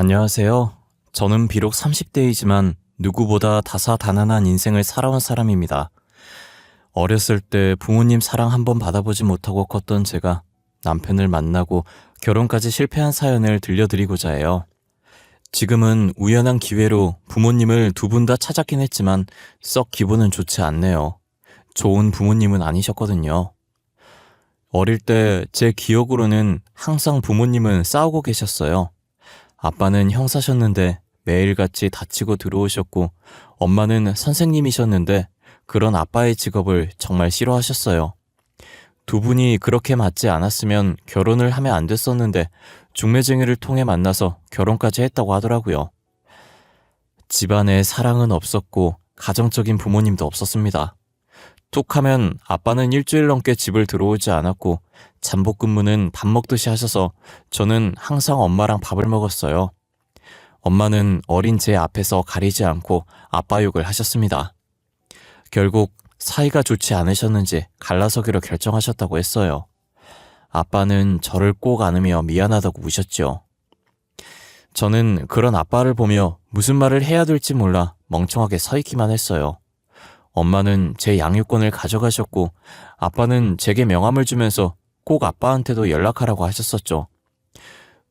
안녕하세요. 저는 비록 30대이지만 누구보다 다사다난한 인생을 살아온 사람입니다. 어렸을 때 부모님 사랑 한번 받아보지 못하고 컸던 제가 남편을 만나고 결혼까지 실패한 사연을 들려드리고자 해요. 지금은 우연한 기회로 부모님을 두 분 다 찾았긴 했지만 썩 기분은 좋지 않네요. 좋은 부모님은 아니셨거든요. 어릴 때 제 기억으로는 항상 부모님은 싸우고 계셨어요. 아빠는 형사셨는데 매일같이 다치고 들어오셨고, 엄마는 선생님이셨는데 그런 아빠의 직업을 정말 싫어하셨어요. 두 분이 그렇게 맞지 않았으면 결혼을 하면 안 됐었는데 중매쟁이를 통해 만나서 결혼까지 했다고 하더라고요. 집안에 사랑은 없었고 가정적인 부모님도 없었습니다. 툭 하면 아빠는 일주일 넘게 집을 들어오지 않았고 잠복근무는 밥 먹듯이 하셔서 저는 항상 엄마랑 밥을 먹었어요. 엄마는 어린 제 앞에서 가리지 않고 아빠 욕을 하셨습니다. 결국 사이가 좋지 않으셨는지 갈라서기로 결정하셨다고 했어요. 아빠는 저를 꼭 안으며 미안하다고 우셨죠. 저는 그런 아빠를 보며 무슨 말을 해야 될지 몰라 멍청하게 서 있기만 했어요. 엄마는 제 양육권을 가져가셨고 아빠는 제게 명함을 주면서 꼭 아빠한테도 연락하라고 하셨었죠.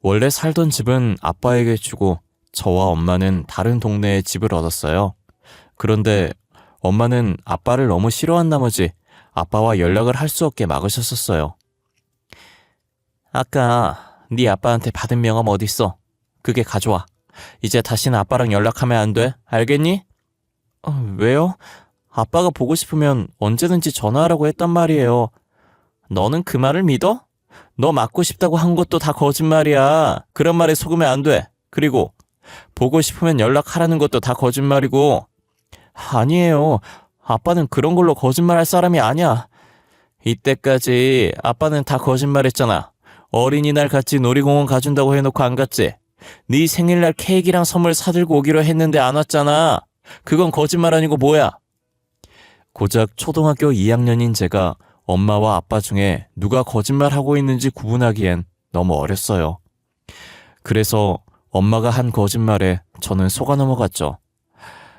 원래 살던 집은 아빠에게 주고 저와 엄마는 다른 동네에 집을 얻었어요. 그런데 엄마는 아빠를 너무 싫어한 나머지 아빠와 연락을 할 수 없게 막으셨었어요. 아까 네 아빠한테 받은 명함 어딨어? 그게 가져와. 이제 다시는 아빠랑 연락하면 안 돼. 알겠니? 왜요? 아빠가 보고 싶으면 언제든지 전화하라고 했단 말이에요. 너는 그 말을 믿어? 너 맞고 싶다고 한 것도 다 거짓말이야. 그런 말에 속으면 안 돼. 그리고 보고 싶으면 연락하라는 것도 다 거짓말이고. 아니에요. 아빠는 그런 걸로 거짓말할 사람이 아니야. 이때까지 아빠는 다 거짓말했잖아. 어린이날 같이 놀이공원 가준다고 해놓고 안 갔지. 네 생일날 케이크랑 선물 사들고 오기로 했는데 안 왔잖아. 그건 거짓말 아니고 뭐야? 고작 초등학교 2학년인 제가 엄마와 아빠 중에 누가 거짓말하고 있는지 구분하기엔 너무 어렸어요. 그래서 엄마가 한 거짓말에 저는 속아 넘어갔죠.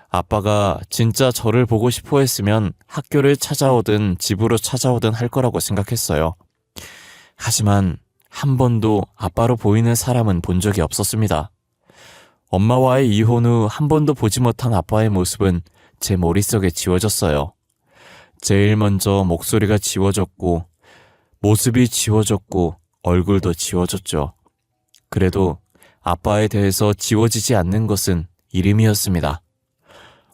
아빠가 진짜 저를 보고 싶어 했으면 학교를 찾아오든 집으로 찾아오든 할 거라고 생각했어요. 하지만 한 번도 아빠로 보이는 사람은 본 적이 없었습니다. 엄마와의 이혼 후 한 번도 보지 못한 아빠의 모습은 제 머릿속에 지워졌어요. 제일 먼저 목소리가 지워졌고 모습이 지워졌고 얼굴도 지워졌죠. 그래도 아빠에 대해서 지워지지 않는 것은 이름이었습니다.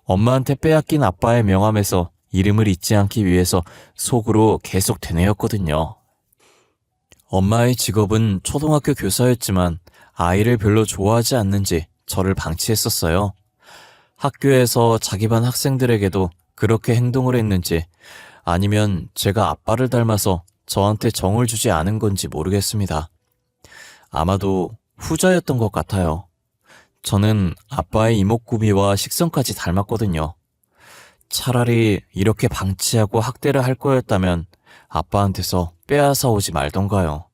엄마한테 빼앗긴 아빠의 명함에서 이름을 잊지 않기 위해서 속으로 계속 되뇌었거든요. 엄마의 직업은 초등학교 교사였지만 아이를 별로 좋아하지 않는지 저를 방치했었어요. 학교에서 자기 반 학생들에게도 그렇게 행동을 했는지 아니면 제가 아빠를 닮아서 저한테 정을 주지 않은 건지 모르겠습니다. 아마도 후자였던 것 같아요. 저는 아빠의 이목구비와 식성까지 닮았거든요. 차라리 이렇게 방치하고 학대를 할 거였다면 아빠한테서 빼앗아 오지 말던가요.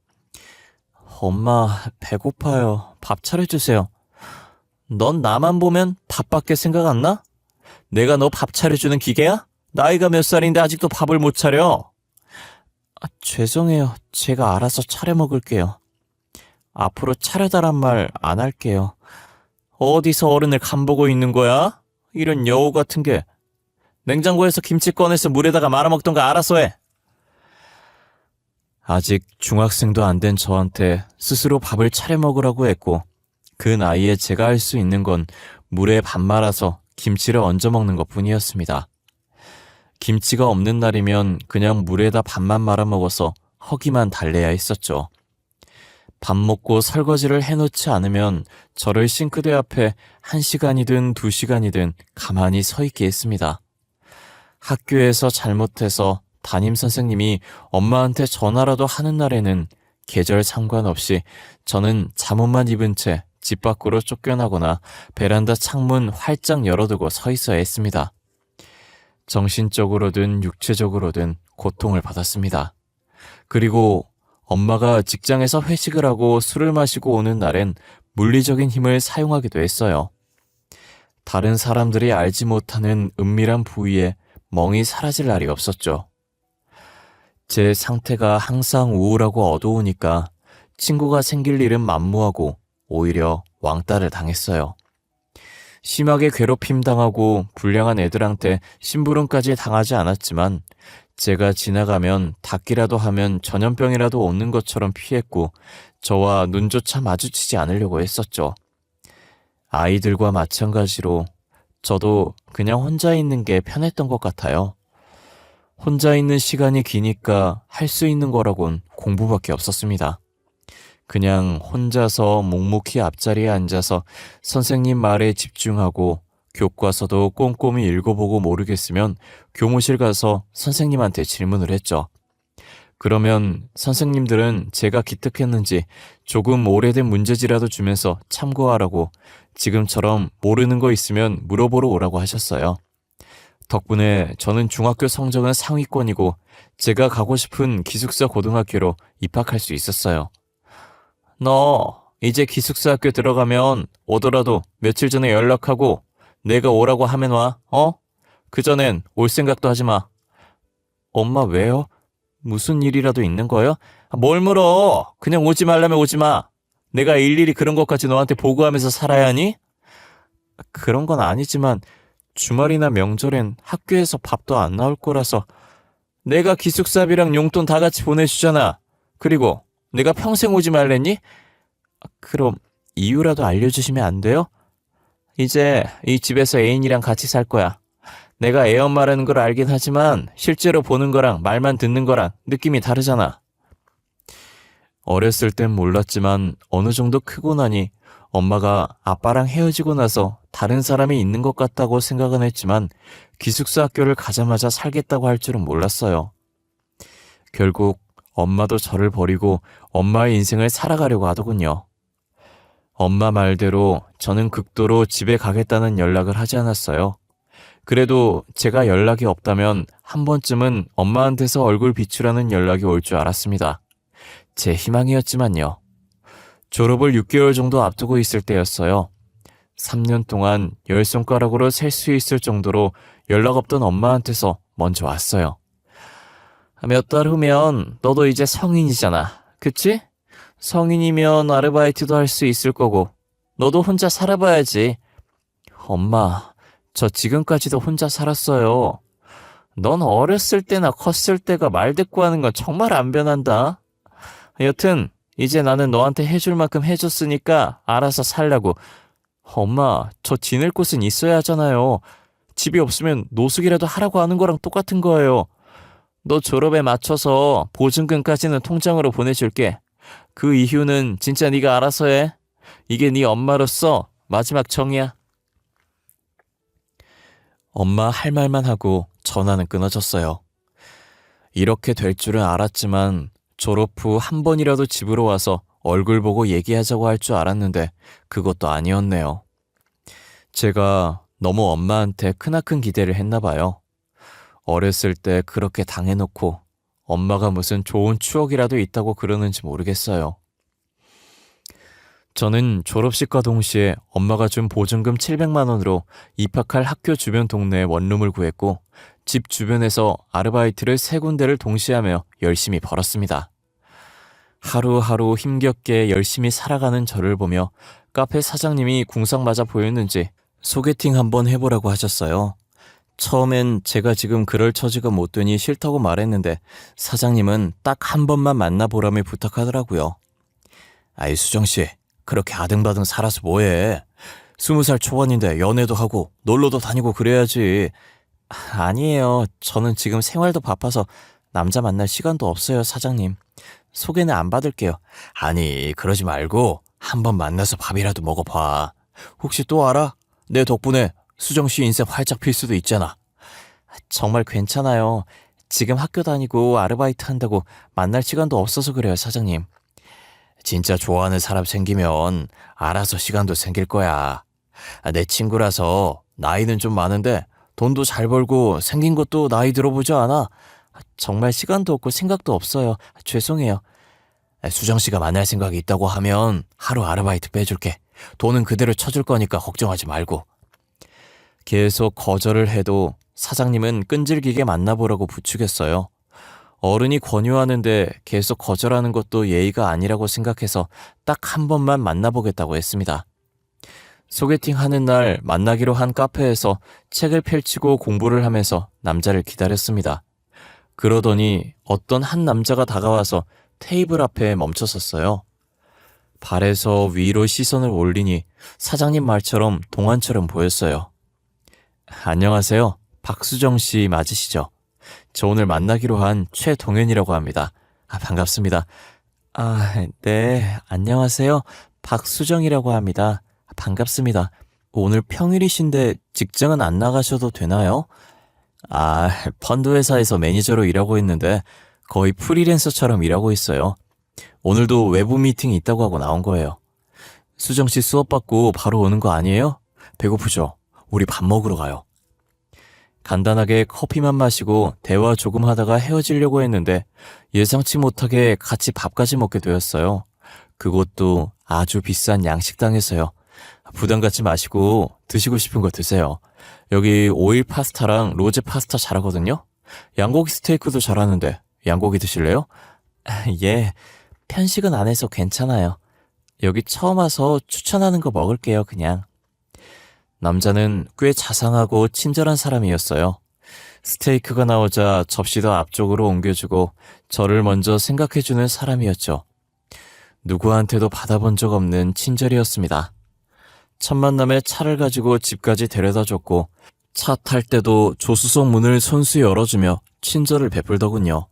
엄마, 배고파요. 밥 차려주세요. 넌 나만 보면 밥밖에 생각 안 나? 내가 너 밥 차려주는 기계야? 나이가 몇 살인데 아직도 밥을 못 차려. 죄송해요. 제가 알아서 차려 먹을게요. 앞으로 차려달란 말 안 할게요. 어디서 어른을 간보고 있는 거야? 이런 여우 같은 게. 냉장고에서 김치 꺼내서 물에다가 말아먹던가 알아서 해. 아직 중학생도 안 된 저한테 스스로 밥을 차려 먹으라고 했고 그 나이에 제가 할 수 있는 건 물에 밥 말아서 김치를 얹어 먹는 것 뿐이었습니다. 김치가 없는 날이면 그냥 물에다 밥만 말아 먹어서 허기만 달래야 했었죠. 밥 먹고 설거지를 해놓지 않으면 저를 싱크대 앞에 1시간이든 2시간이든 가만히 서 있게 했습니다. 학교에서 잘못해서 담임 선생님이 엄마한테 전화라도 하는 날에는 계절 상관없이 저는 잠옷만 입은 채 집 밖으로 쫓겨나거나 베란다 창문 활짝 열어두고 서 있어야 했습니다. 정신적으로든 육체적으로든 고통을 받았습니다. 그리고 엄마가 직장에서 회식을 하고 술을 마시고 오는 날엔 물리적인 힘을 사용하기도 했어요. 다른 사람들이 알지 못하는 은밀한 부위에 멍이 사라질 날이 없었죠. 제 상태가 항상 우울하고 어두우니까 친구가 생길 일은 만무하고 오히려 왕따를 당했어요. 심하게 괴롭힘 당하고 불량한 애들한테 심부름까지 당하지 않았지만 제가 지나가면 닿기라도 하면 전염병이라도 오는 것처럼 피했고 저와 눈조차 마주치지 않으려고 했었죠. 아이들과 마찬가지로 저도 그냥 혼자 있는 게 편했던 것 같아요. 혼자 있는 시간이 기니까 할 수 있는 거라곤 공부밖에 없었습니다. 그냥 혼자서 묵묵히 앞자리에 앉아서 선생님 말에 집중하고 교과서도 꼼꼼히 읽어보고 모르겠으면 교무실 가서 선생님한테 질문을 했죠. 그러면 선생님들은 제가 기특했는지 조금 오래된 문제지라도 주면서 참고하라고 지금처럼 모르는 거 있으면 물어보러 오라고 하셨어요. 덕분에 저는 중학교 성적은 상위권이고 제가 가고 싶은 기숙사 고등학교로 입학할 수 있었어요. 너 이제 기숙사 학교 들어가면 오더라도 며칠 전에 연락하고 내가 오라고 하면 와, 어? 그전엔 올 생각도 하지 마. 엄마 왜요? 무슨 일이라도 있는 거요? 뭘 물어? 그냥 오지 말라면 오지 마. 내가 일일이 그런 것까지 너한테 보고하면서 살아야 하니? 그런 건 아니지만 주말이나 명절엔 학교에서 밥도 안 나올 거라서 내가 기숙사비랑 용돈 다 같이 보내주잖아. 그리고 내가 평생 오지 말랬니? 그럼 이유라도 알려주시면 안 돼요? 이제 이 집에서 애인이랑 같이 살 거야. 내가 애 엄마라는 걸 알긴 하지만 실제로 보는 거랑 말만 듣는 거랑 느낌이 다르잖아. 어렸을 땐 몰랐지만 어느 정도 크고 나니 엄마가 아빠랑 헤어지고 나서 다른 사람이 있는 것 같다고 생각은 했지만 기숙사 학교를 가자마자 살겠다고 할 줄은 몰랐어요. 결국 엄마도 저를 버리고 엄마의 인생을 살아가려고 하더군요. 엄마 말대로 저는 극도로 집에 가겠다는 연락을 하지 않았어요. 그래도 제가 연락이 없다면 한 번쯤은 엄마한테서 얼굴 비추라는 연락이 올 줄 알았습니다. 제 희망이었지만요. 졸업을 6개월 정도 앞두고 있을 때였어요. 3년 동안 10손가락으로 셀 수 있을 정도로 연락 없던 엄마한테서 먼저 왔어요. 몇 달 후면 너도 이제 성인이잖아. 그치? 성인이면 아르바이트도 할 수 있을 거고 너도 혼자 살아봐야지. 엄마, 저 지금까지도 혼자 살았어요. 넌 어렸을 때나 컸을 때가 말 듣고 하는 건 정말 안 변한다. 여튼 이제 나는 너한테 해줄 만큼 해줬으니까 알아서 살라고. 엄마, 저 지낼 곳은 있어야 하잖아요. 집이 없으면 노숙이라도 하라고 하는 거랑 똑같은 거예요. 너 졸업에 맞춰서 보증금까지는 통장으로 보내줄게. 그 이후는 진짜 네가 알아서 해. 이게 네 엄마로서 마지막 정이야. 엄마 할 말만 하고 전화는 끊어졌어요. 이렇게 될 줄은 알았지만 졸업 후 한 번이라도 집으로 와서 얼굴 보고 얘기하자고 할 줄 알았는데 그것도 아니었네요. 제가 너무 엄마한테 크나큰 기대를 했나 봐요. 어렸을 때 그렇게 당해놓고 엄마가 무슨 좋은 추억이라도 있다고 그러는지 모르겠어요. 저는 졸업식과 동시에 엄마가 준 보증금 700만 원으로 입학할 학교 주변 동네에 원룸을 구했고 집 주변에서 아르바이트를 3군데를 동시에 하며 열심히 벌었습니다. 하루하루 힘겹게 열심히 살아가는 저를 보며 카페 사장님이 궁상맞아 보였는지 소개팅 한번 해보라고 하셨어요. 처음엔 제가 지금 그럴 처지가 못 되니 싫다고 말했는데 사장님은 딱 한 번만 만나보라며 부탁하더라고요. 아이 수정씨, 그렇게 아등바등 살아서 뭐해. 20살 초반인데 연애도 하고 놀러도 다니고 그래야지. 아니에요. 저는 지금 생활도 바빠서 남자 만날 시간도 없어요, 사장님. 소개는 안 받을게요. 아니, 그러지 말고 한번 만나서 밥이라도 먹어봐. 혹시 또 알아? 내 덕분에 수정씨 인생 활짝 필 수도 있잖아. 정말 괜찮아요. 지금 학교 다니고 아르바이트 한다고 만날 시간도 없어서 그래요, 사장님. 진짜 좋아하는 사람 생기면 알아서 시간도 생길 거야. 내 친구라서 나이는 좀 많은데 돈도 잘 벌고 생긴 것도 나이 들어보지 않아. 정말 시간도 없고 생각도 없어요. 죄송해요. 수정씨가 만날 생각이 있다고 하면 하루 아르바이트 빼줄게. 돈은 그대로 쳐줄 거니까 걱정하지 말고. 계속 거절을 해도 사장님은 끈질기게 만나보라고 부추겼어요. 어른이 권유하는데 계속 거절하는 것도 예의가 아니라고 생각해서 딱 한 번만 만나보겠다고 했습니다. 소개팅 하는 날 만나기로 한 카페에서 책을 펼치고 공부를 하면서 남자를 기다렸습니다. 그러더니 어떤 한 남자가 다가와서 테이블 앞에 멈춰섰어요. 발에서 위로 시선을 올리니 사장님 말처럼 동안처럼 보였어요. 안녕하세요. 박수정 씨 맞으시죠? 저 오늘 만나기로 한 최동현이라고 합니다. 반갑습니다. 네, 안녕하세요. 박수정이라고 합니다. 반갑습니다. 오늘 평일이신데 직장은 안 나가셔도 되나요? 펀드 회사에서 매니저로 일하고 있는데 거의 프리랜서처럼 일하고 있어요. 오늘도 외부 미팅이 있다고 하고 나온 거예요. 수정 씨 수업 받고 바로 오는 거 아니에요? 배고프죠? 우리 밥 먹으러 가요. 간단하게 커피만 마시고 대화 조금 하다가 헤어지려고 했는데 예상치 못하게 같이 밥까지 먹게 되었어요. 그것도 아주 비싼 양식당에서요. 부담 갖지 마시고 드시고 싶은 거 드세요. 여기 오일 파스타랑 로제 파스타 잘하거든요. 양고기 스테이크도 잘하는데 양고기 드실래요? 예, 편식은 안 해서 괜찮아요. 여기 처음 와서 추천하는 거 먹을게요, 그냥. 남자는 꽤 자상하고 친절한 사람이었어요. 스테이크가 나오자 접시도 앞쪽으로 옮겨주고 저를 먼저 생각해주는 사람이었죠. 누구한테도 받아본 적 없는 친절이었습니다. 첫 만남에 차를 가지고 집까지 데려다줬고 차 탈 때도 조수석 문을 손수 열어주며 친절을 베풀더군요.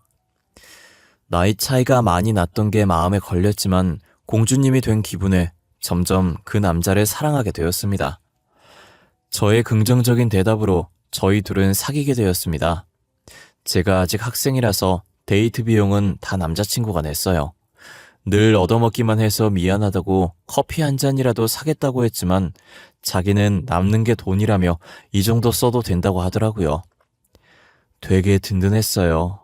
나이 차이가 많이 났던 게 마음에 걸렸지만 공주님이 된 기분에 점점 그 남자를 사랑하게 되었습니다. 저의 긍정적인 대답으로 저희 둘은 사귀게 되었습니다. 제가 아직 학생이라서 데이트 비용은 다 남자친구가 냈어요. 늘 얻어먹기만 해서 미안하다고 커피 한 잔이라도 사겠다고 했지만 자기는 남는 게 돈이라며 이 정도 써도 된다고 하더라고요. 되게 든든했어요.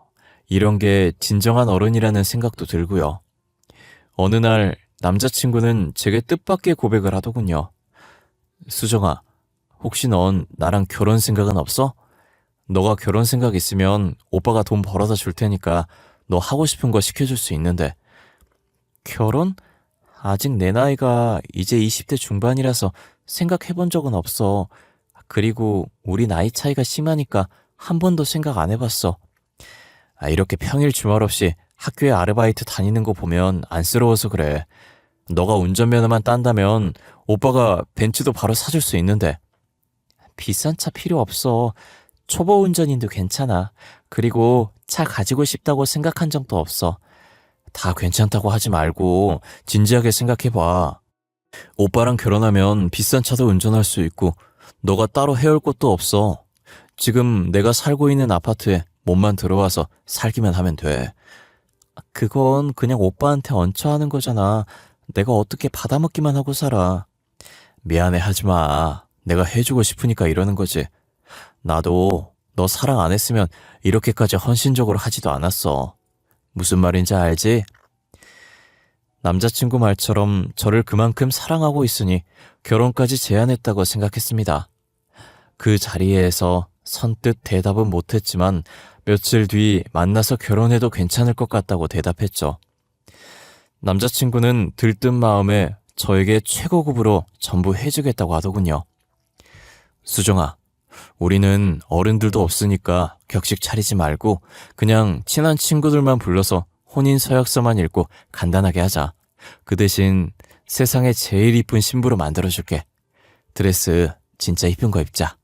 이런 게 진정한 어른이라는 생각도 들고요. 어느 날 남자친구는 제게 뜻밖의 고백을 하더군요. 수정아, 혹시 넌 나랑 결혼 생각은 없어? 너가 결혼 생각 있으면 오빠가 돈 벌어다 줄 테니까 너 하고 싶은 거 시켜줄 수 있는데. 결혼? 아직 내 나이가 이제 20대 중반이라서 생각해본 적은 없어. 그리고 우리 나이 차이가 심하니까 한 번도 생각 안 해봤어. 이렇게 평일 주말 없이 학교에 아르바이트 다니는 거 보면 안쓰러워서 그래. 너가 운전면허만 딴다면 오빠가 벤츠도 바로 사줄 수 있는데. 비싼 차 필요 없어. 초보 운전인도 괜찮아. 그리고 차 가지고 싶다고 생각한 적도 없어. 다 괜찮다고 하지 말고 진지하게 생각해봐. 오빠랑 결혼하면 비싼 차도 운전할 수 있고 너가 따로 해올 곳도 없어. 지금 내가 살고 있는 아파트에 몸만 들어와서 살기만 하면 돼. 그건 그냥 오빠한테 얹혀 하는 거잖아. 내가 어떻게 받아먹기만 하고 살아. 미안해 하지 마. 내가 해주고 싶으니까 이러는 거지. 나도 너 사랑 안 했으면 이렇게까지 헌신적으로 하지도 않았어. 무슨 말인지 알지? 남자친구 말처럼 저를 그만큼 사랑하고 있으니 결혼까지 제안했다고 생각했습니다. 그 자리에서 선뜻 대답은 못했지만 며칠 뒤 만나서 결혼해도 괜찮을 것 같다고 대답했죠. 남자친구는 들뜬 마음에 저에게 최고급으로 전부 해주겠다고 하더군요. 수정아, 우리는 어른들도 없으니까 격식 차리지 말고 그냥 친한 친구들만 불러서 혼인 서약서만 읽고 간단하게 하자. 그 대신 세상에 제일 이쁜 신부로 만들어줄게. 드레스 진짜 이쁜 거 입자.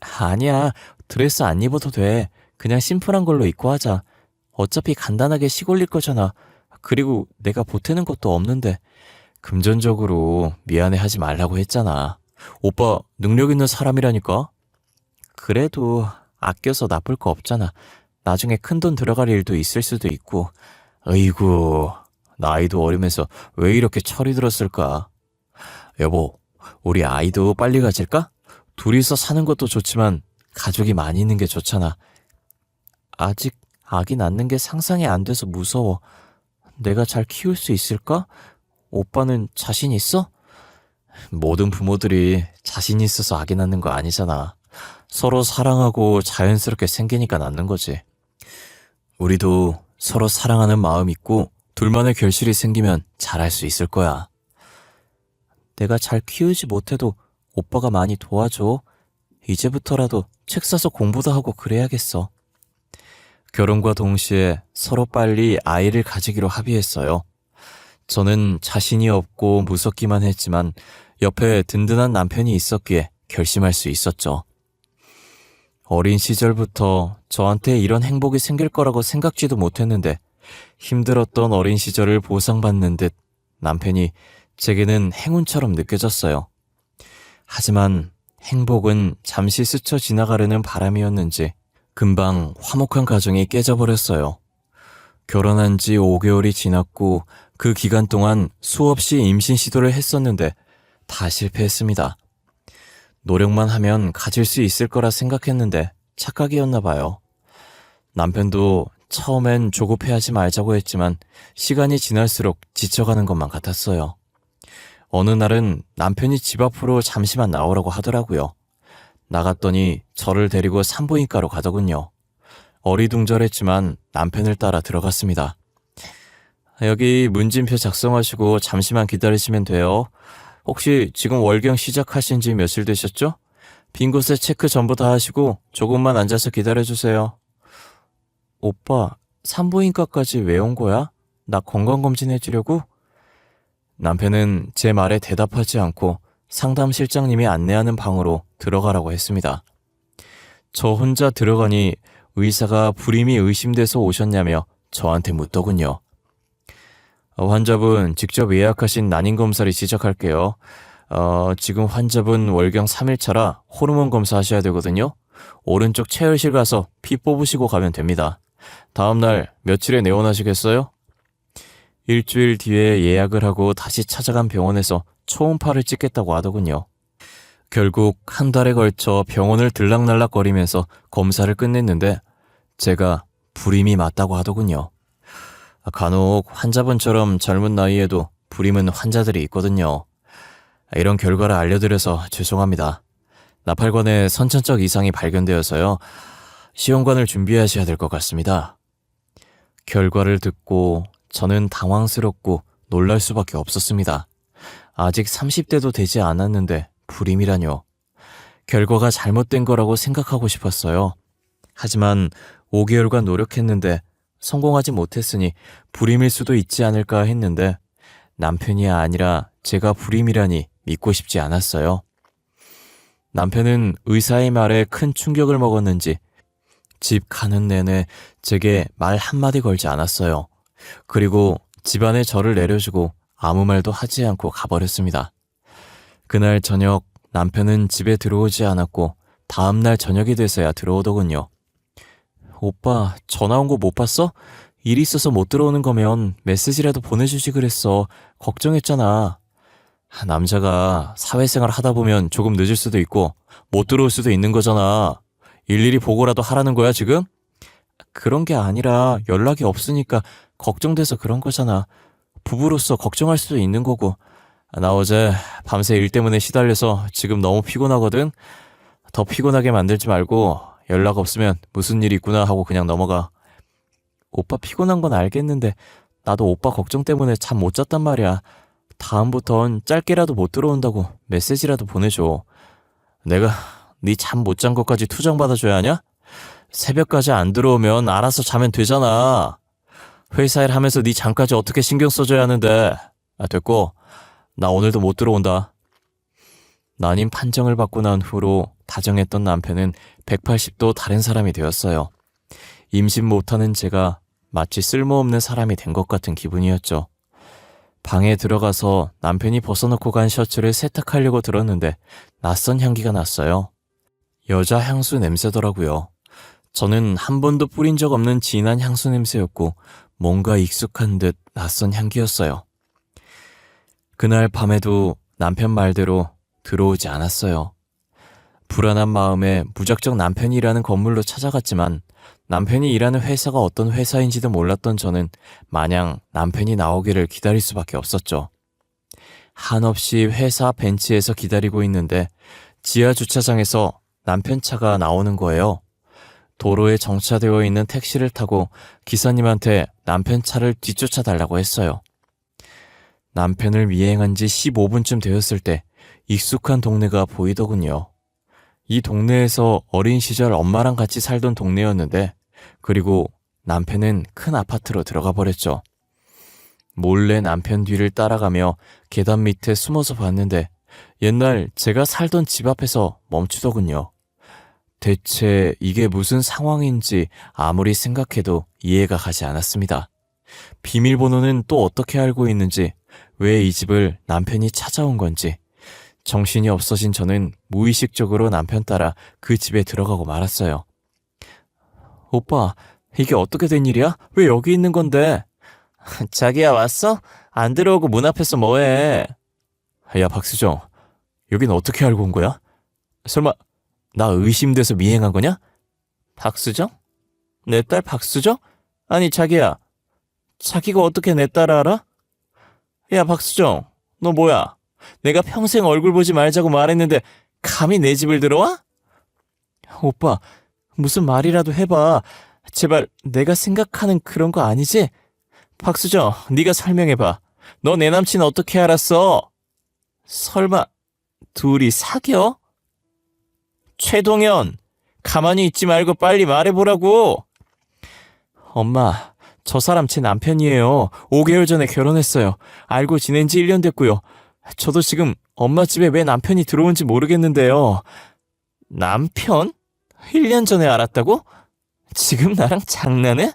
아니야, 드레스 안 입어도 돼. 그냥 심플한 걸로 입고 하자. 어차피 간단하게 시골릴 거잖아. 그리고 내가 보태는 것도 없는데. 금전적으로 미안해하지 말라고 했잖아. 오빠 능력 있는 사람이라니까. 그래도 아껴서 나쁠 거 없잖아. 나중에 큰돈 들어갈 일도 있을 수도 있고. 어이구, 나이도 어리면서 왜 이렇게 철이 들었을까? 여보, 우리 아이도 빨리 가질까? 둘이서 사는 것도 좋지만 가족이 많이 있는 게 좋잖아. 아직 아기 낳는 게 상상이 안 돼서 무서워. 내가 잘 키울 수 있을까? 오빠는 자신 있어? 모든 부모들이 자신 있어서 아기 낳는 거 아니잖아. 서로 사랑하고 자연스럽게 생기니까 낳는 거지. 우리도 서로 사랑하는 마음 있고 둘만의 결실이 생기면 잘할 수 있을 거야. 내가 잘 키우지 못해도 오빠가 많이 도와줘. 이제부터라도 책 사서 공부도 하고 그래야겠어. 결혼과 동시에 서로 빨리 아이를 가지기로 합의했어요. 저는 자신이 없고 무섭기만 했지만 옆에 든든한 남편이 있었기에 결심할 수 있었죠. 어린 시절부터 저한테 이런 행복이 생길 거라고 생각지도 못했는데 힘들었던 어린 시절을 보상받는 듯 남편이 제게는 행운처럼 느껴졌어요. 하지만 행복은 잠시 스쳐 지나가려는 바람이었는지 금방 화목한 가정이 깨져버렸어요. 결혼한 지 5개월이 지났고 그 기간 동안 수없이 임신 시도를 했었는데 다 실패했습니다. 노력만 하면 가질 수 있을 거라 생각했는데 착각이었나 봐요. 남편도 처음엔 조급해하지 말자고 했지만 시간이 지날수록 지쳐가는 것만 같았어요. 어느 날은 남편이 집 앞으로 잠시만 나오라고 하더라고요. 나갔더니 저를 데리고 산부인과로 가더군요. 어리둥절했지만 남편을 따라 들어갔습니다. 여기 문진표 작성하시고 잠시만 기다리시면 돼요. 혹시 지금 월경 시작하신 지 며칠 되셨죠? 빈 곳에 체크 전부 다 하시고 조금만 앉아서 기다려주세요. 오빠, 산부인과까지 왜 온 거야? 나 건강검진 해주려고? 남편은 제 말에 대답하지 않고 상담실장님이 안내하는 방으로 들어가라고 했습니다. 저 혼자 들어가니 의사가 불임이 의심돼서 오셨냐며 저한테 묻더군요. 환자분 직접 예약하신 난임검사를 시작할게요. 지금 환자분 월경 3일차라 호르몬 검사하셔야 되거든요. 오른쪽 체열실 가서 피 뽑으시고 가면 됩니다. 다음날 며칠에 내원하시겠어요? 일주일 뒤에 예약을 하고 다시 찾아간 병원에서 초음파를 찍겠다고 하더군요. 결국 한 달에 걸쳐 병원을 들락날락거리면서 검사를 끝냈는데 제가 불임이 맞다고 하더군요. 간혹 환자분처럼 젊은 나이에도 불임은 환자들이 있거든요. 이런 결과를 알려드려서 죄송합니다. 나팔관에 선천적 이상이 발견되어서요. 시험관을 준비하셔야 될 것 같습니다. 결과를 듣고 저는 당황스럽고 놀랄 수밖에 없었습니다. 아직 30대도 되지 않았는데 불임이라뇨. 결과가 잘못된 거라고 생각하고 싶었어요. 하지만 5개월간 노력했는데 성공하지 못했으니 불임일 수도 있지 않을까 했는데 남편이 아니라 제가 불임이라니 믿고 싶지 않았어요. 남편은 의사의 말에 큰 충격을 먹었는지 집 가는 내내 제게 말 한마디 걸지 않았어요. 그리고 집안에 저를 내려주고 아무 말도 하지 않고 가버렸습니다. 그날 저녁 남편은 집에 들어오지 않았고 다음날 저녁이 돼서야 들어오더군요. 오빠 전화 온 거 못 봤어? 일 있어서 못 들어오는 거면 메시지라도 보내주지 그랬어. 걱정했잖아. 남자가 사회생활 하다 보면 조금 늦을 수도 있고 못 들어올 수도 있는 거잖아. 일일이 보고라도 하라는 거야 지금? 그런 게 아니라 연락이 없으니까 걱정돼서 그런 거잖아. 부부로서 걱정할 수도 있는 거고. 나 어제 밤새 일 때문에 시달려서 지금 너무 피곤하거든. 더 피곤하게 만들지 말고 연락 없으면 무슨 일이 있구나 하고 그냥 넘어가. 오빠 피곤한 건 알겠는데 나도 오빠 걱정 때문에 잠 못 잤단 말이야. 다음부턴 짧게라도 못 들어온다고 메시지라도 보내줘. 내가 네 잠 못 잔 것까지 투정받아줘야 하냐? 새벽까지 안 들어오면 알아서 자면 되잖아. 회사 일 하면서 네 잠까지 어떻게 신경 써줘야 하는데. 됐고 나 오늘도 못 들어온다. 난임 판정을 받고 난 후로 다정했던 남편은 180도 다른 사람이 되었어요. 임신 못하는 제가 마치 쓸모없는 사람이 된 것 같은 기분이었죠. 방에 들어가서 남편이 벗어놓고 간 셔츠를 세탁하려고 들었는데 낯선 향기가 났어요. 여자 향수 냄새더라고요. 저는 한 번도 뿌린 적 없는 진한 향수 냄새였고 뭔가 익숙한 듯 낯선 향기였어요. 그날 밤에도 남편 말대로 들어오지 않았어요. 불안한 마음에 무작정 남편이 일하는 건물로 찾아갔지만 남편이 일하는 회사가 어떤 회사인지도 몰랐던 저는 마냥 남편이 나오기를 기다릴 수밖에 없었죠. 한없이 회사 벤치에서 기다리고 있는데 지하 주차장에서 남편 차가 나오는 거예요. 도로에 정차되어 있는 택시를 타고 기사님한테 남편 차를 뒤쫓아 달라고 했어요. 남편을 미행한 지 15분쯤 되었을 때 익숙한 동네가 보이더군요. 이 동네에서 어린 시절 엄마랑 같이 살던 동네였는데, 그리고 남편은 큰 아파트로 들어가 버렸죠. 몰래 남편 뒤를 따라가며 계단 밑에 숨어서 봤는데 옛날 제가 살던 집 앞에서 멈추더군요. 대체 이게 무슨 상황인지 아무리 생각해도 이해가 가지 않았습니다. 비밀번호는 또 어떻게 알고 있는지, 왜 이 집을 남편이 찾아온 건지, 정신이 없어진 저는 무의식적으로 남편 따라 그 집에 들어가고 말았어요. 오빠, 이게 어떻게 된 일이야? 왜 여기 있는 건데? 자기야, 왔어? 안 들어오고 문 앞에서 뭐해? 야, 박수정, 여긴 어떻게 알고 온 거야? 설마 나 의심돼서 미행한 거냐? 박수정? 내 딸 박수정? 아니, 자기야, 자기가 어떻게 내 딸을 알아? 야, 박수정, 너 뭐야? 내가 평생 얼굴 보지 말자고 말했는데 감히 내 집을 들어와? 오빠, 무슨 말이라도 해봐. 제발, 내가 생각하는 그런 거 아니지? 박수정, 네가 설명해봐. 너 내 남친 어떻게 알았어? 설마 둘이 사겨? 최동현, 가만히 있지 말고 빨리 말해보라고. 엄마, 저 사람 제 남편이에요. 5개월 전에 결혼했어요. 알고 지낸 지 1년 됐고요. 저도 지금 엄마 집에 왜 남편이 들어온지 모르겠는데요. 남편? 1년 전에 알았다고? 지금 나랑 장난해?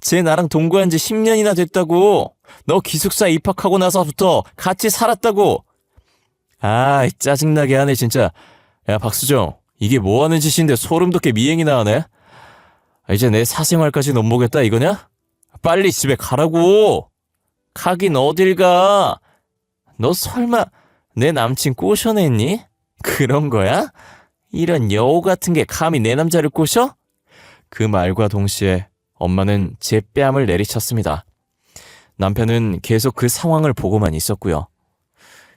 쟤 나랑 동거한 지 10년이나 됐다고. 너 기숙사 입학하고 나서부터 같이 살았다고. 아, 짜증나게 하네 진짜. 야, 박수정, 이게 뭐하는 짓인데 소름 돋게 미행이나 하네? 이제 내 사생활까지 넘보겠다 이거냐? 빨리 집에 가라고. 가긴 어딜 가. 너 설마 내 남친 꼬셔냈니? 그런 거야? 이런 여우 같은 게 감히 내 남자를 꼬셔? 그 말과 동시에 엄마는 제 뺨을 내리쳤습니다. 남편은 계속 그 상황을 보고만 있었고요.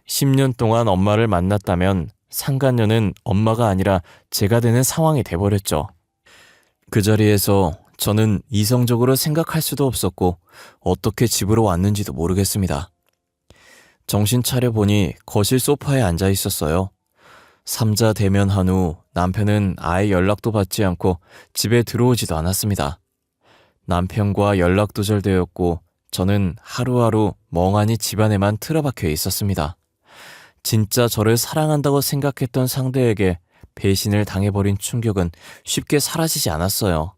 10년 동안 엄마를 만났다면 상간녀는 엄마가 아니라 제가 되는 상황이 돼버렸죠. 그 자리에서 저는 이성적으로 생각할 수도 없었고 어떻게 집으로 왔는지도 모르겠습니다. 정신 차려보니 거실 소파에 앉아 있었어요. 삼자 대면한 후 남편은 아예 연락도 받지 않고 집에 들어오지도 않았습니다. 남편과 연락 두절되었고 저는 하루하루 멍하니 집안에만 틀어박혀 있었습니다. 진짜 저를 사랑한다고 생각했던 상대에게 배신을 당해버린 충격은 쉽게 사라지지 않았어요.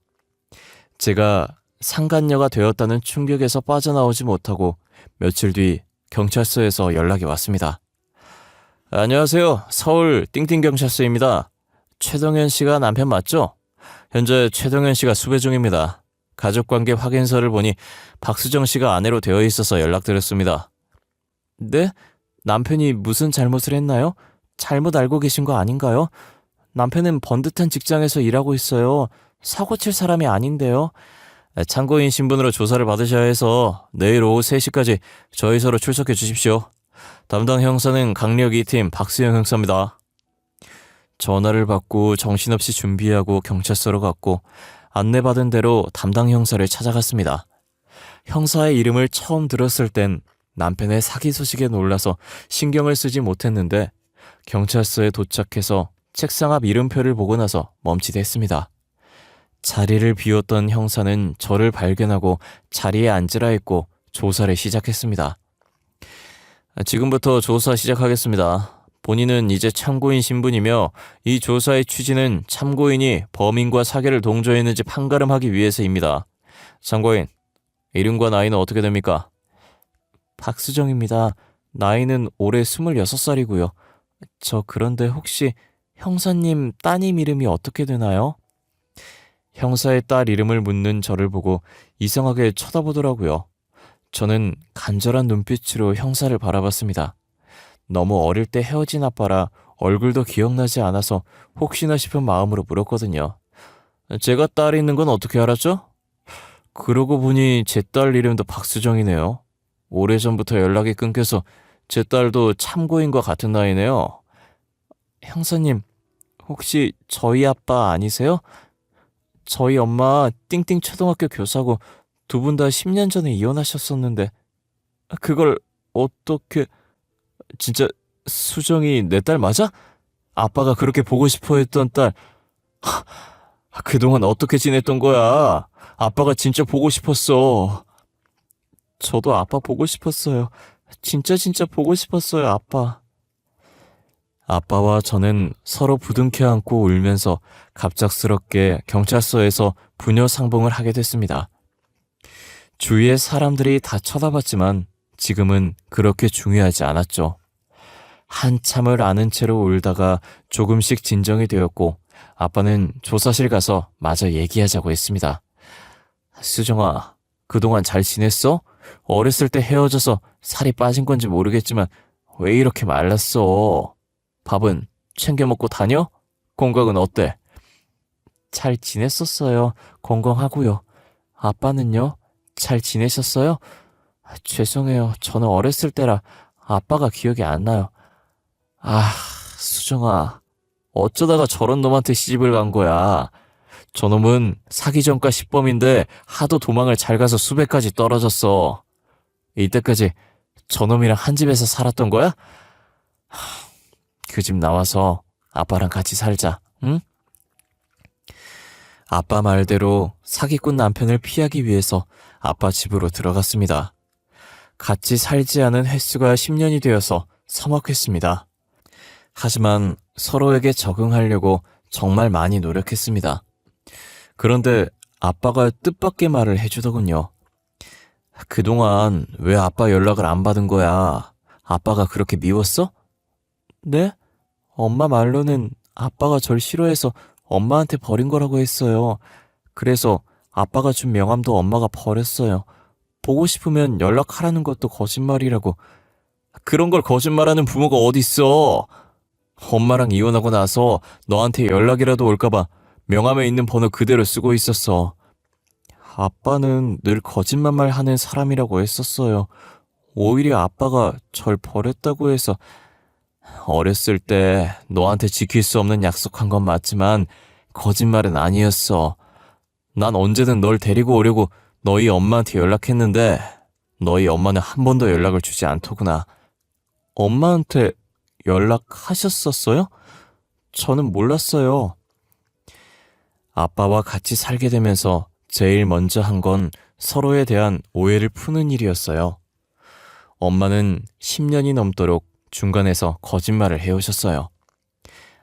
제가 상간녀가 되었다는 충격에서 빠져나오지 못하고 며칠 뒤 경찰서에서 연락이 왔습니다. 안녕하세요. 서울 띵띵경찰서입니다. 최동현 씨가 남편 맞죠? 현재 최동현 씨가 수배 중입니다. 가족관계 확인서를 보니 박수정 씨가 아내로 되어 있어서 연락드렸습니다. 네? 남편이 무슨 잘못을 했나요? 잘못 알고 계신 거 아닌가요? 남편은 번듯한 직장에서 일하고 있어요. 사고 칠 사람이 아닌데요. 참고인 신분으로 조사를 받으셔야 해서 내일 오후 3시까지 저희서로 출석해 주십시오. 담당 형사는 강력 2팀 박수영 형사입니다. 전화를 받고 정신없이 준비하고 경찰서로 갔고 안내받은 대로 담당 형사를 찾아갔습니다. 형사의 이름을 처음 들었을 땐 남편의 사기 소식에 놀라서 신경을 쓰지 못했는데 경찰서에 도착해서 책상 앞 이름표를 보고 나서 멈칫했습니다. 자리를 비웠던 형사는 저를 발견하고 자리에 앉으라 했고 조사를 시작했습니다. 지금부터 조사 시작하겠습니다. 본인은 이제 참고인 신분이며 이 조사의 취지는 참고인이 범인과 사기를 동조했는지 판가름하기 위해서입니다. 참고인, 이름과 나이는 어떻게 됩니까? 박수정입니다. 나이는 올해 26살이고요. 저 그런데 혹시 형사님 따님 이름이 어떻게 되나요? 형사의 딸 이름을 묻는 저를 보고 이상하게 쳐다보더라고요. 저는 간절한 눈빛으로 형사를 바라봤습니다. 너무 어릴 때 헤어진 아빠라 얼굴도 기억나지 않아서 혹시나 싶은 마음으로 물었거든요. 제가 딸이 있는 건 어떻게 알았죠? 그러고 보니 제 딸 이름도 박수정이네요. 오래전부터 연락이 끊겨서 제 딸도 참고인과 같은 나이네요. 형사님, 혹시 저희 아빠 아니세요? 저희 엄마 띵띵 초등학교 교사고 두 분 다 10년 전에 이혼하셨었는데 그걸 어떻게... 진짜 수정이 내 딸 맞아? 아빠가 그렇게 보고 싶어 했던 딸. 그동안 어떻게 지냈던 거야? 아빠가 진짜 보고 싶었어. 저도 아빠 보고 싶었어요. 진짜 보고 싶었어요, 아빠. 아빠와 저는 서로 부둥켜 안고 울면서 갑작스럽게 경찰서에서 부녀 상봉을 하게 됐습니다. 주위의 사람들이 다 쳐다봤지만 지금은 그렇게 중요하지 않았죠. 한참을 아는 채로 울다가 조금씩 진정이 되었고 아빠는 조사실 가서 마저 얘기하자고 했습니다. 수정아, 그동안 잘 지냈어? 어렸을 때 헤어져서 살이 빠진 건지 모르겠지만 왜 이렇게 말랐어? 밥은 챙겨 먹고 다녀? 건강은 어때? 잘 지냈었어요. 건강하고요. 아빠는요? 잘 지내셨어요? 죄송해요. 저는 어렸을 때라 아빠가 기억이 안 나요. 수정아. 어쩌다가 저런 놈한테 시집을 간 거야. 저놈은 사기전과 시범인데 하도 도망을 잘 가서 수배까지 떨어졌어. 이때까지 저놈이랑 한 집에서 살았던 거야? 그 집 나와서 아빠랑 같이 살자, 응? 아빠 말대로 사기꾼 남편을 피하기 위해서 아빠 집으로 들어갔습니다. 같이 살지 않은 횟수가 10년이 되어서 서먹했습니다. 하지만 서로에게 적응하려고 정말 많이 노력했습니다. 그런데 아빠가 뜻밖의 말을 해주더군요. 그동안 왜 아빠 연락을 안 받은 거야? 아빠가 그렇게 미웠어? 네? 엄마 말로는 아빠가 절 싫어해서 엄마한테 버린 거라고 했어요. 그래서 아빠가 준 명함도 엄마가 버렸어요. 보고 싶으면 연락하라는 것도 거짓말이라고. 그런 걸 거짓말하는 부모가 어딨어? 엄마랑 이혼하고 나서 너한테 연락이라도 올까봐 명함에 있는 번호 그대로 쓰고 있었어. 아빠는 늘 거짓말만 하는 사람이라고 했었어요. 오히려 아빠가 절 버렸다고 해서. 어렸을 때 너한테 지킬 수 없는 약속한 건 맞지만 거짓말은 아니었어. 난 언제든 널 데리고 오려고 너희 엄마한테 연락했는데 너희 엄마는 한 번도 연락을 주지 않더구나. 엄마한테 연락하셨었어요? 저는 몰랐어요. 아빠와 같이 살게 되면서 제일 먼저 한 건 서로에 대한 오해를 푸는 일이었어요. 엄마는 10년이 넘도록 중간에서 거짓말을 해오셨어요.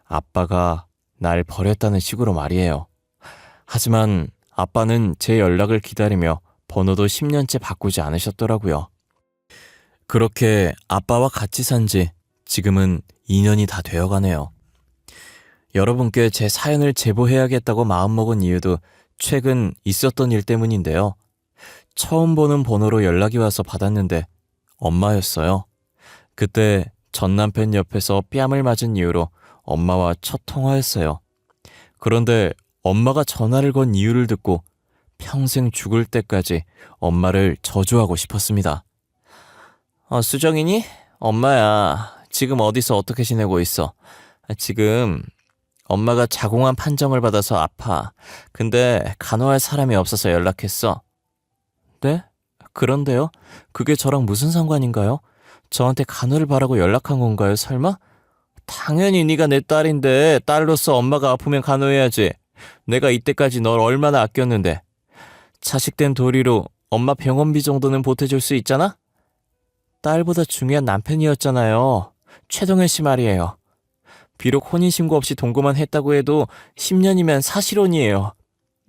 아빠가 날 버렸다는 식으로 말이에요. 하지만 아빠는 제 연락을 기다리며 번호도 10년째 바꾸지 않으셨더라고요. 그렇게 아빠와 같이 산 지 지금은 2년이 다 되어가네요. 여러분께 제 사연을 제보해야겠다고 마음먹은 이유도 최근 있었던 일 때문인데요. 처음 보는 번호로 연락이 와서 받았는데 엄마였어요. 그때 전 남편 옆에서 뺨을 맞은 이유로 엄마와 첫 통화했어요. 그런데 엄마가 전화를 건 이유를 듣고 평생 죽을 때까지 엄마를 저주하고 싶었습니다. 수정이니? 엄마야. 지금 어디서 어떻게 지내고 있어? 지금 엄마가 자궁암 판정을 받아서 아파. 근데 간호할 사람이 없어서 연락했어. 네? 그런데요? 그게 저랑 무슨 상관인가요? 저한테 간호를 바라고 연락한 건가요, 설마? 당연히 네가 내 딸인데 딸로서 엄마가 아프면 간호해야지. 내가 이때까지 널 얼마나 아꼈는데. 자식된 도리로 엄마 병원비 정도는 보태줄 수 있잖아? 딸보다 중요한 남편이었잖아요. 최동현 씨 말이에요. 비록 혼인신고 없이 동거만 했다고 해도 10년이면 사실혼이에요.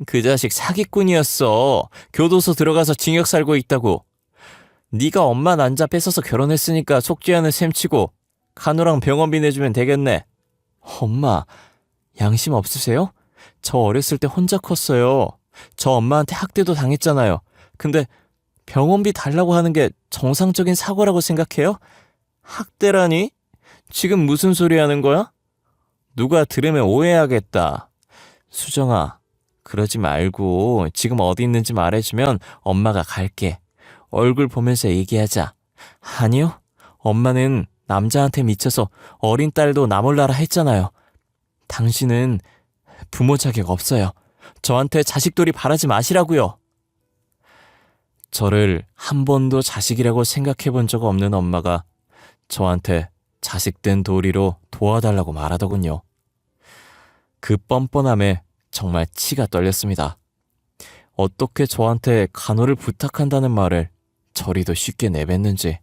그 자식 사기꾼이었어. 교도소 들어가서 징역 살고 있다고. 네가 엄마 난자 뺏어서 결혼했으니까 속죄하는 셈치고 간호랑 병원비 내주면 되겠네. 엄마, 양심 없으세요? 저 어렸을 때 혼자 컸어요. 저 엄마한테 학대도 당했잖아요. 근데 병원비 달라고 하는 게 정상적인 사고라고 생각해요? 학대라니? 지금 무슨 소리 하는 거야? 누가 들으면 오해하겠다. 수정아, 그러지 말고 지금 어디 있는지 말해주면 엄마가 갈게. 얼굴 보면서 얘기하자. 아니요, 엄마는 남자한테 미쳐서 어린 딸도 나 몰라라 했잖아요. 당신은 부모 자격 없어요. 저한테 자식돌이 바라지 마시라고요. 저를 한 번도 자식이라고 생각해 본 적 없는 엄마가 저한테 자식된 도리로 도와달라고 말하더군요. 그 뻔뻔함에 정말 치가 떨렸습니다. 어떻게 저한테 간호를 부탁한다는 말을 저리도 쉽게 내뱉는지.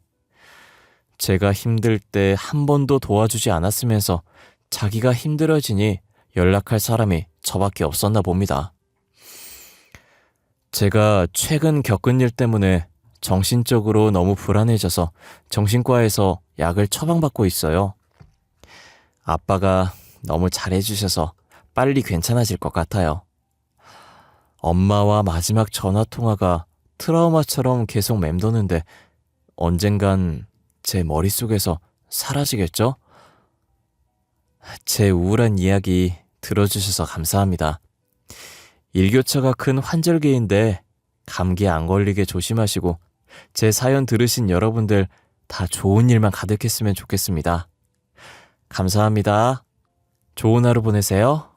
제가 힘들 때 한 번도 도와주지 않았으면서 자기가 힘들어지니 연락할 사람이 저밖에 없었나 봅니다. 제가 최근 겪은 일 때문에 정신적으로 너무 불안해져서 정신과에서 약을 처방받고 있어요. 아빠가 너무 잘해주셔서 빨리 괜찮아질 것 같아요. 엄마와 마지막 전화통화가 트라우마처럼 계속 맴도는데 언젠간 제 머릿속에서 사라지겠죠? 제 우울한 이야기 들어주셔서 감사합니다. 일교차가 큰 환절기인데 감기 안 걸리게 조심하시고 제 사연 들으신 여러분들 다 좋은 일만 가득했으면 좋겠습니다. 감사합니다. 좋은 하루 보내세요.